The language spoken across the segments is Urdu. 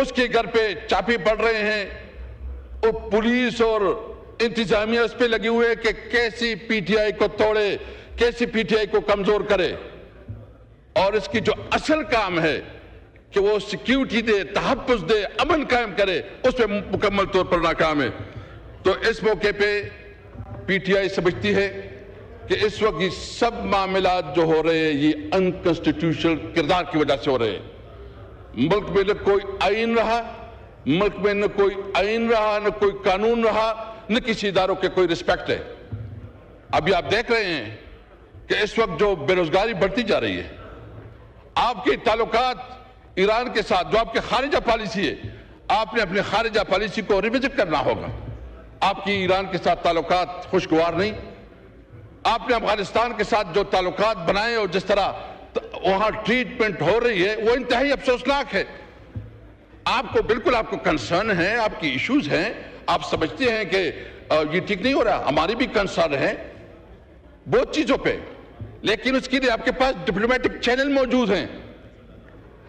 اس کے گھر پہ چاپے پڑ رہے ہیں، اور پولیس اور انتظامیہ اس پہ لگی ہوئے کہ کیسی پی ٹی آئی کو توڑے، کیسی پی ٹی آئی کو کمزور کرے، اور اس کی جو اصل کام ہے کہ وہ سیکیورٹی دے، تحفظ دے، امن قائم کرے، اس پہ مکمل طور پر ناکام ہے۔ تو اس موقع پہ پی ٹی آئی سمجھتی ہے کہ اس وقت یہ سب معاملات جو ہو رہے ہیں یہ انکانسٹیٹیوشنل کردار کی وجہ سے ہو رہے ہیں۔ ملک میں نہ کوئی آئین رہا، ملک میں نہ کوئی آئین رہا، نہ کوئی قانون رہا، نہ کسی اداروں کے کوئی رسپیکٹ ہے۔ ابھی آپ دیکھ رہے ہیں کہ اس وقت جو بے روزگاری بڑھتی جا رہی ہے، آپ کے تعلقات ایران کے ساتھ جو آپ کے خارجہ پالیسی ہے، آپ نے اپنے خارجہ پالیسی کو ریوزٹ کرنا ہوگا۔ آپ کی ایران کے ساتھ تعلقات خوشگوار نہیں، آپ نے افغانستان کے ساتھ جو تعلقات بنائے اور جس طرح وہاں ٹریٹمنٹ ہو رہی ہے وہ انتہائی افسوسناک ہے۔ آپ کو بالکل آپ کو کنسرن ہے، آپ کی ایشوز ہیں، آپ سمجھتے ہیں کہ یہ ٹھیک نہیں ہو رہا، ہماری بھی کنسرن ہے بہت چیزوں پہ، لیکن اس کے لیے آپ کے پاس ڈپلومیٹک چینل موجود ہیں۔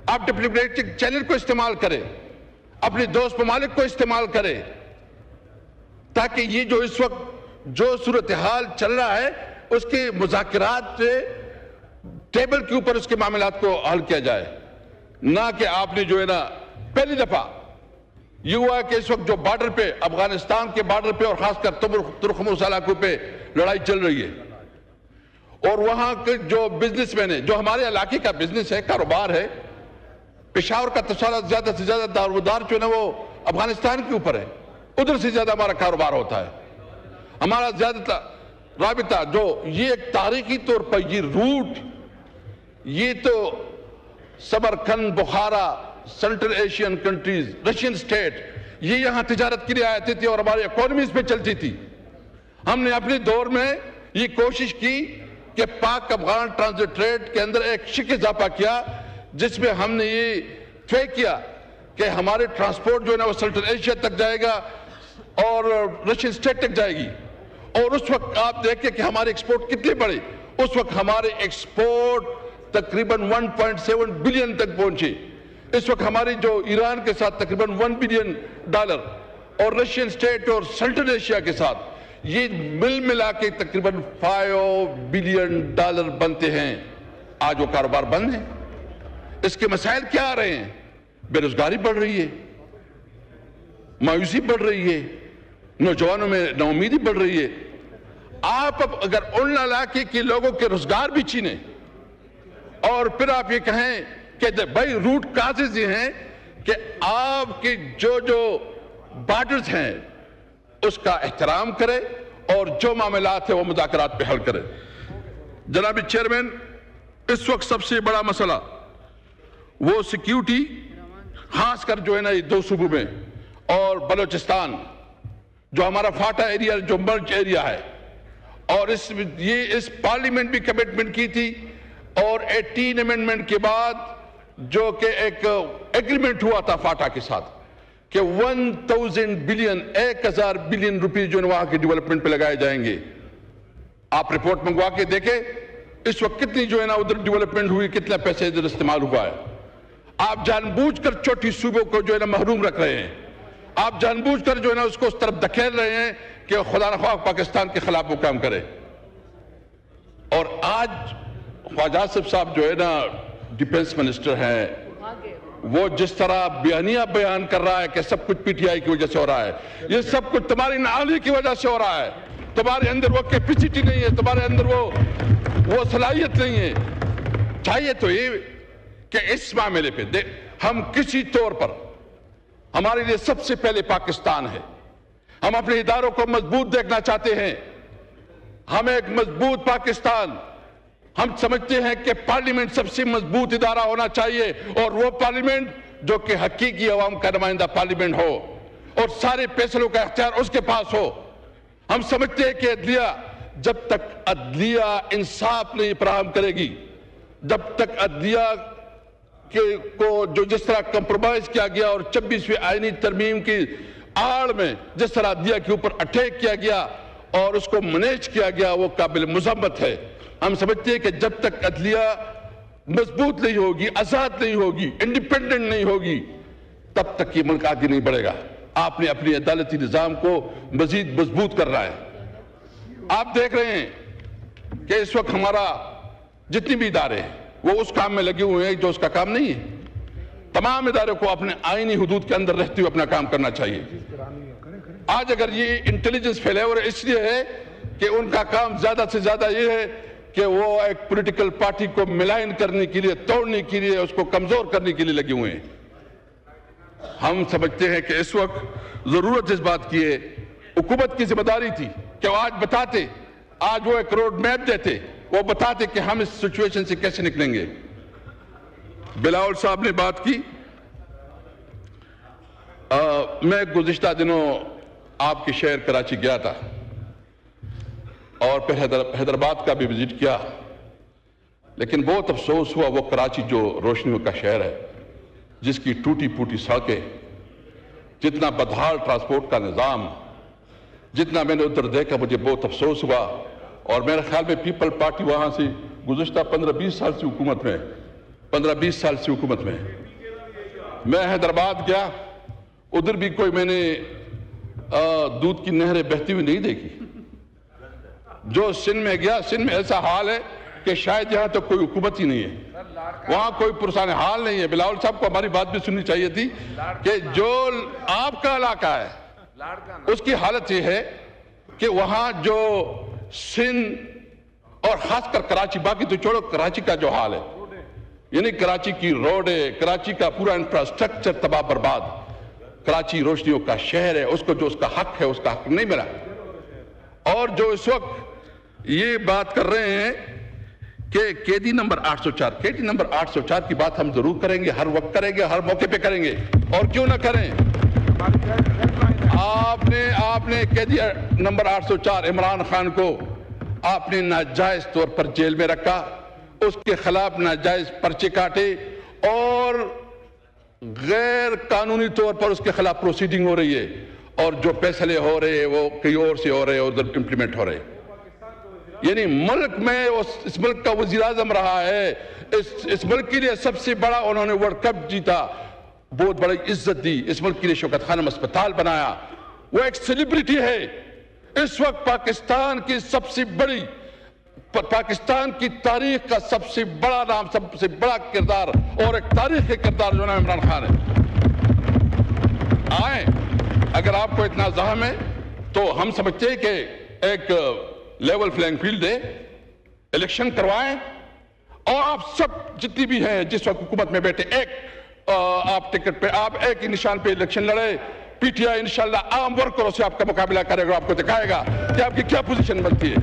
آپ ڈپلومیٹک چینل کو استعمال کریں، اپنے دوست ممالک کو استعمال کریں، تاکہ یہ جو اس وقت جو صورتحال چل رہا ہے اس کے مذاکرات سے ٹیبل کے اوپر اس کے معاملات کو حل کیا جائے، نہ کہ آپ نے جو ہے نا پہلی دفعہ یہ ہوا کہ اس وقت جو بارڈر پہ افغانستان کے بارڈر پہ اور خاص کر ترکموس علاقوں پہ لڑائی چل رہی ہے، اور وہاں کے جو بزنس مین ہیں، جو ہمارے علاقے کا بزنس ہے، کاروبار ہے، پشاور کا تصالح زیادہ سے زیادہ دارومدار جو ہے نا وہ افغانستان کے اوپر ہے، ادھر سے زیادہ ہمارا کاروبار ہوتا ہے، ہمارا زیادہ رابطہ جو یہ ایک تاریخی طور پر یہ روٹ، یہ تو Samarkand, Bukhara, central Asian countries, Russian state, یہ یہاں تجارت کے لیے آتی تھی اور ہماری اکانومیز پہ چلتی تھی۔ ہم نے اپنے دور میں یہ کوشش کی کہ پاک افغان ٹرانزٹ ٹریڈ کے اندر ایک شک اضافہ کیا، جس میں ہم نے یہ طے کیا کہ ہمارے ٹرانسپورٹ جو ہے نا وہ سنٹرل ایشیا تک جائے گا اور رشین سٹیٹ تک جائے گی، اور اس وقت آپ دیکھیں کہ ہمارے ایکسپورٹ کتنے بڑے، اس وقت ہمارے ایکسپورٹ تقریباً 1.7 بلین تک پہنچے۔ اس وقت ہماری جو ایران کے ساتھ تقریباً $1 بلین اور رشین سٹیٹ اور سنٹرل ایشیا کے ساتھ یہ مل ملا کے تقریباً $5 بلین بنتے ہیں۔ آج وہ کاروبار بند ہے۔ اس کے مسائل کیا آ رہے ہیں؟ بے روزگاری بڑھ رہی ہے، مایوسی بڑھ رہی ہے، نوجوانوں میں ناامیدی بڑھ رہی ہے۔ آپ اب اگر ان علاقے کے لوگوں کے روزگار بھی چھینے اور پھر آپ یہ کہیں کہ بھائی روٹ کازز یہ ہیں کہ آپ کے جو بارڈرز ہیں اس کا احترام کرے اور جو معاملات ہیں وہ مذاکرات پہ حل کرے۔ جناب چیئرمین، اس وقت سب سے بڑا مسئلہ وہ سیکیورٹی، خاص کر جو ہے نا یہ دو صوبوں میں اور بلوچستان جو ہمارا فاٹا ایریا جو مرج ایریا ہے، اور اس پارلیمنٹ بھی کمٹمنٹ کی تھی، اور 18 امینڈمنٹ کے بعد جو کہ ایک ایگریمنٹ ہوا تھا فاٹا کے ساتھ کہ 1000 بلین روپے جو وہاں کے ڈیولپمنٹ پہ لگائے جائیں گے۔ آپ رپورٹ منگوا کے دیکھیں اس وقت کتنی جو ہے نا ادھر ڈیولپمنٹ ہوئی، کتنا پیسے ادھر استعمال ہوا ہے۔ آپ جان بوجھ کر چھوٹی صوبوں کو جو ہے نا محروم رکھ رہے ہیں، آپ جان بوجھ کر جو ہے نا اس کو اس طرف دھکیل رہے ہیں کہ خدا نخواہ پاکستان کے خلاف وہ کام کرے۔ اور آج خواجہ آصف صاحب جو ہے نا ڈیفنس منسٹر ہیں، وہ جس طرح بیانیہ بیان کر رہا ہے کہ سب کچھ پی ٹی آئی کی وجہ سے ہو رہا ہے، یہ سب کچھ تمہاری نااہلی کی وجہ سے ہو رہا ہے، تمہارے اندر وہ کیپیسٹی نہیں ہے، تمہارے اندر وہ صلاحیت نہیں ہے۔ چاہیے تو یہ کہ اس معاملے پہ ہم کسی طور پر، ہمارے لیے سب سے پہلے پاکستان ہے، ہم اپنے اداروں کو مضبوط دیکھنا چاہتے ہیں، ہم ایک مضبوط پاکستان، ہم سمجھتے ہیں کہ پارلیمنٹ سب سے مضبوط ادارہ ہونا چاہیے، اور وہ پارلیمنٹ جو کہ حقیقی عوام کا نمائندہ پارلیمنٹ ہو اور سارے فیصلوں کا اختیار اس کے پاس ہو۔ ہم سمجھتے ہیں کہ عدلیہ، جب تک عدلیہ انصاف نہیں فراہم کرے گی، جب تک عدلیہ کو جو جس طرح کمپرومائز کیا گیا اور 26ویں آئینی ترمیم کی آڑ میں جس طرح عدلیہ کے اوپر اٹیک کیا گیا اور اس کو مینیج کیا گیا، وہ قابل مذمت ہے۔ ہم سمجھتے ہیں کہ جب تک عدلیہ مضبوط نہیں ہوگی، آزاد نہیں ہوگی، انڈیپینڈنٹ نہیں ہوگی، تب تک یہ ملک آگے نہیں بڑھے گا. آپ نے اپنی عدالتی نظام کو مزید مضبوط کرنا ہے. آپ دیکھ رہے ہیں کہ اس وقت ہمارا جتنی بھی ادارے ہیں وہ اس کام میں لگے ہوئے ہیں جو اس کا کام نہیں ہے. تمام اداروں کو اپنے آئینی حدود کے اندر رہتے ہوئے اپنا کام کرنا چاہیے. آج اگر یہ انٹیلیجنس فیلیور اس لیے ہے کہ ان کا کام زیادہ سے زیادہ یہ ہے کہ وہ ایک پولیٹیکل پارٹی کو ملائن کرنے کے لیے, توڑنے کے لیے, اس کو کمزور کرنے کے لیے لگے ہوئے ہیں. ہم سمجھتے ہیں کہ اس وقت ضرورت اس بات کی ہے, حکومت کی ذمہ داری تھی کہ وہ آج بتاتے, آج وہ ایک روڈ میپ دیتے, وہ بتاتے کہ ہم اس سچویشن سے کیسے نکلیں گے. بلاول صاحب نے بات کی. میں گزشتہ دنوں آپ کے شہر کراچی گیا تھا اور پھر حیدرآباد کا بھی وزٹ کیا, لیکن بہت افسوس ہوا وہ کراچی جو روشنیوں کا شہر ہے, جس کی ٹوٹی پھوٹی سڑکیں, جتنا بدحال ٹرانسپورٹ کا نظام, جتنا میں نے ادھر دیکھا مجھے بہت افسوس ہوا. اور میرے خیال میں پیپل پارٹی وہاں سے گزشتہ 15-20 سال سے حکومت میں, 15-20 سال سے حکومت میں. میں حیدرآباد گیا, ادھر بھی کوئی میں نے دودھ کی نہریں بہتی ہوئی نہیں دیکھی. جو سندھ میں گیا, سندھ میں ایسا حال ہے کہ شاید یہاں تو کوئی حکومت ہی نہیں ہے, وہاں کوئی پرسان حال نہیں ہے. بلاول صاحب کو ہماری بات بھی سننی چاہیے تھی کہ جو آپ کا علاقہ ہے اس کی حالت یہ ہے کہ وہاں جو سندھ اور خاص کر کراچی, باقی تو چھوڑو, کراچی کا جو حال ہے, یعنی کراچی کی روڈیں, کراچی کا پورا انفراسٹرکچر تباہ برباد. کراچی روشنیوں کا شہر ہے, اس کو جو اس کا حق ہے اس کا حق نہیں ملا. اور جو اس وقت یہ بات کر رہے ہیں کہ قیدی نمبر 804, قیدی نمبر 804 کی بات ہم ضرور کریں گے, ہر وقت کریں گے, ہر موقع پہ کریں گے, اور کیوں نہ کریں. آپ نے قیدی نمبر 804 عمران خان کو آپ نے ناجائز طور پر جیل میں رکھا, اس کے خلاف ناجائز پرچے کاٹے, اور غیر قانونی طور پر اس کے خلاف پروسیڈنگ ہو رہی ہے, اور جو فیصلے ہو رہے ہیں وہ کئی اور سے ہو رہے ہیں, ادھر امپلیمنٹ ہو رہے ہیں. یعنی ملک میں اس ملک کا وزیر اعظم رہا ہے, اس ملک کے لیے سب سے بڑا انہوں نے ورلڈ کپ جیتا, بہت بڑی عزت دی, اس ملک کے لیے شوکت خانم اسپتال بنایا, وہ ایک سیلیبریٹی ہے. اس وقت پاکستان کی سب سے بڑی, پاکستان کی تاریخ کا سب سے بڑا نام, سب سے بڑا کردار اور ایک تاریخی کردار جو نام عمران خان ہے. آئیں, اگر آپ کو اتنا زحم ہے تو ہم سمجھتے ہیں کہ ایک لیول فلینگ فیلڈ دے, الیکشن کروائیں, اور آپ سب جتنی بھی ہیں جس وقت حکومت میں بیٹھے, ایک آپ ٹکٹ پہ, آپ ایک ہی نشان پہ الیکشن لڑے. پی ٹی آئی انشاءاللہ عام ورکروں سے آپ کا مقابلہ کرے گا, آپ کو دکھائے گا کہ آپ کی کیا پوزیشن بنتی ہے.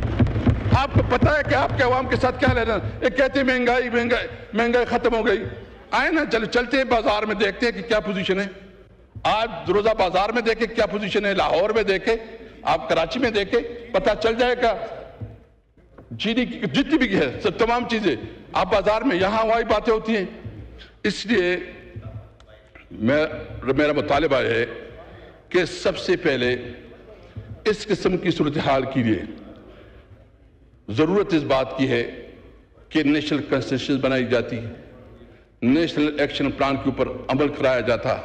آپ کو پتا ہے کہ آپ کے عوام کے ساتھ کیا لینا. ایک کہتے ہیں مہنگائی ختم ہو گئی. آئے نا, چلتے ہیں بازار میں, دیکھتے ہیں کہ کیا پوزیشن ہے. آج روزہ بازار میں دیکھیں کیا پوزیشن ہے, لاہور میں دیکھیں, آپ کراچی میں دیکھیں, پتہ چل جائے گا. چینی کی جتنی بھی ہے سب تمام چیزیں آپ بازار میں, یہاں وہی باتیں ہوتی ہیں. اس لیے میرا مطالبہ ہے کہ سب سے پہلے اس قسم کی صورتحال کے لیے ضرورت اس بات کی ہے کہ نیشنل کنسنسس بنائی جاتی, نیشنل ایکشن پلان کے اوپر عمل کرایا جاتا,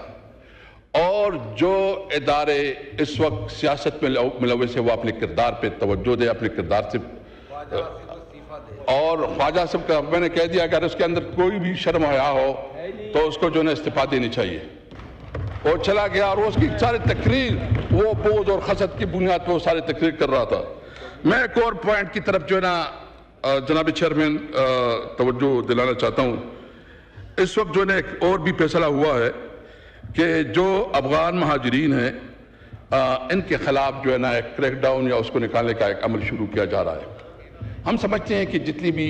اور جو ادارے اس وقت سیاست میں ملوث ہے وہ اپنے کردار پہ توجہ دے, اپنے کردار سے. اور خواجہ صاحب کا میں نے کہہ دیا اگر اس کے اندر کوئی بھی شرم حیا ہو تو اس کو جو ہے استعفا دینی چاہیے. وہ چلا گیا اور اس کی ساری تقریر وہ بغض اور حسد کی بنیاد پہ وہ ساری تقریر کر رہا تھا. میں ایک اور پوائنٹ کی طرف جو ہے نا جناب چیئرمین توجہ دلانا چاہتا ہوں. اس وقت جو ہے نا ایک اور بھی فیصلہ ہوا ہے کہ جو افغان مہاجرین ہیں ان کے خلاف جو ہے نا ایک کریک ڈاؤن یا اس کو نکالنے کا ایک عمل شروع کیا جا رہا ہے. ہم سمجھتے ہیں کہ جتنی بھی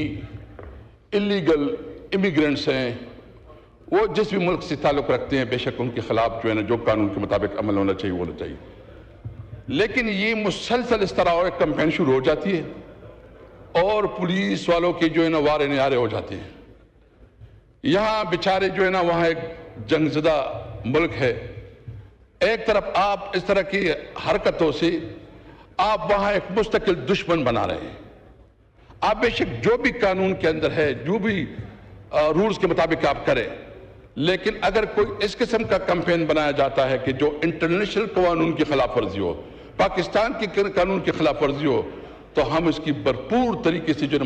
انلیگل امیگرینٹس ہیں وہ جس بھی ملک سے تعلق رکھتے ہیں بے شک ان کے خلاف جو ہے نا جو قانون کے مطابق عمل ہونا چاہیے وہ ہونا چاہیے. لیکن یہ مسلسل اس طرح ایک کمپین شروع ہو جاتی ہے اور پولیس والوں کے جو ہے نا وارے نعارے ہو جاتے ہیں. یہاں بیچارے جو ہے نا وہاں ایک جنگ زدہ ملک ہے, ایک طرف آپ اس طرح کی حرکتوں سے آپ وہاں ایک مستقل دشمن بنا رہے ہیں. آپ بے شک جو بھی قانون کے اندر ہے جو بھی رولز کے مطابق آپ کریں, لیکن اگر کوئی اس قسم کا کمپین بنایا جاتا ہے کہ جو انٹرنیشنل قانون کی خلاف ورزی ہو، پاکستان کی قانون کی خلاف ورزی ہو، تو ہم اس کی بھرپور طریقے سے جو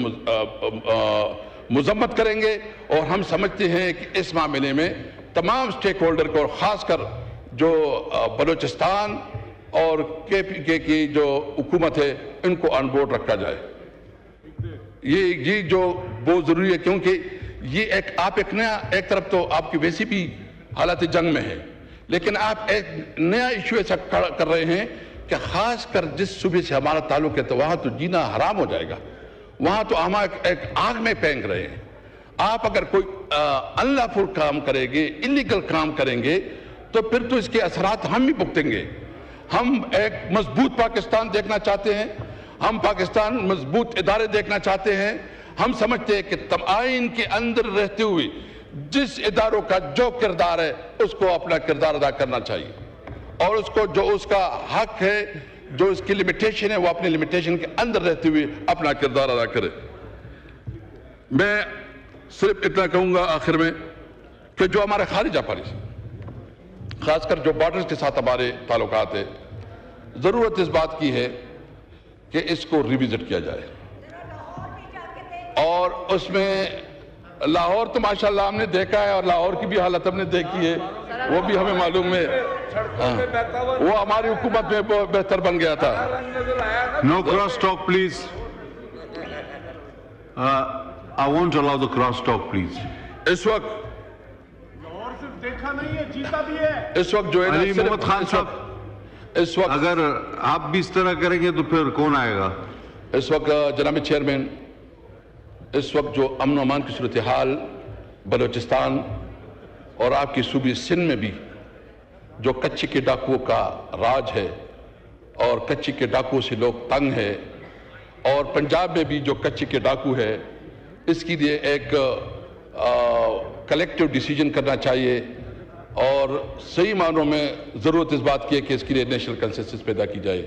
مذمت کریں گے. اور ہم سمجھتے ہیں کہ اس معاملے میں تمام سٹیک ہولڈر کو، اور خاص کر جو بلوچستان اور کے پی کے کی جو حکومت ہے، ان کو آن بورڈ رکھا جائے. یہ جو بہت ضروری ہے، کیونکہ یہ ایک طرف تو آپ کی ویسی بھی حالت جنگ میں ہے، لیکن آپ ایک نیا ایشو ایسا کر رہے ہیں کہ خاص کر جس صوبے سے ہمارا تعلق ہے تو وہاں تو جینا حرام ہو جائے گا، وہاں تو ہم ایک آگ میں پھینک رہے ہیں. آپ اگر کوئی انلافل کام کریں گے، انلیگل کام کریں گے، تو پھر تو اس کے اثرات ہم بھی بھگتیں گے. ہم ایک مضبوط پاکستان دیکھنا چاہتے ہیں، ہم پاکستان مضبوط ادارے دیکھنا چاہتے ہیں. ہم سمجھتے ہیں کہ آئین کے اندر رہتے ہوئے جس اداروں کا جو کردار ہے اس کو اپنا کردار ادا کرنا چاہیے، اور اس کو جو اس کا حق ہے، جو اس کی لمیٹیشن ہے، وہ اپنی لمیٹیشن کے اندر رہتے ہوئے اپنا کردار ادا کرے. میں صرف اتنا کہوں گا آخر میں کہ جو ہمارے خارجہ پالیسی، خاص کر جو بارڈرز کے ساتھ ہمارے تعلقات ہیں، ضرورت اس بات کی ہے کہ اس کو ریویزٹ کیا جائے. اور اس میں لاہور تو ماشاءاللہ ہم نے دیکھا ہے، اور لاہور کی بھی حالت ہم نے دیکھی ہے، وہ بھی ہمیں معلوم ہے، وہ ہماری حکومت میں بہتر بن گیا تھا. No cross talk, please. I won't allow the cross talk, please. اس وقت جو ہے علی محمد خان صاحب، اس وقت اگر آپ بھی اس طرح کریں گے تو پھر کون آئے گا؟ اس وقت جناب چیئرمین، اس وقت جو امن و امان کی صورتحال بلوچستان اور آپ کی صوبے سندھ میں بھی جو کچے کے ڈاکوؤں کا راج ہے، اور کچے کے ڈاکوؤں سے لوگ تنگ ہے، اور پنجاب میں بھی جو کچے کے ڈاکو ہے، اس کے لیے ایک کلیکٹیو ڈیسیجن کرنا چاہیے. اور صحیح معنوں میں ضرورت اس بات کی ہے کہ اس کے لیے نیشنل کنسنسس پیدا کی جائے.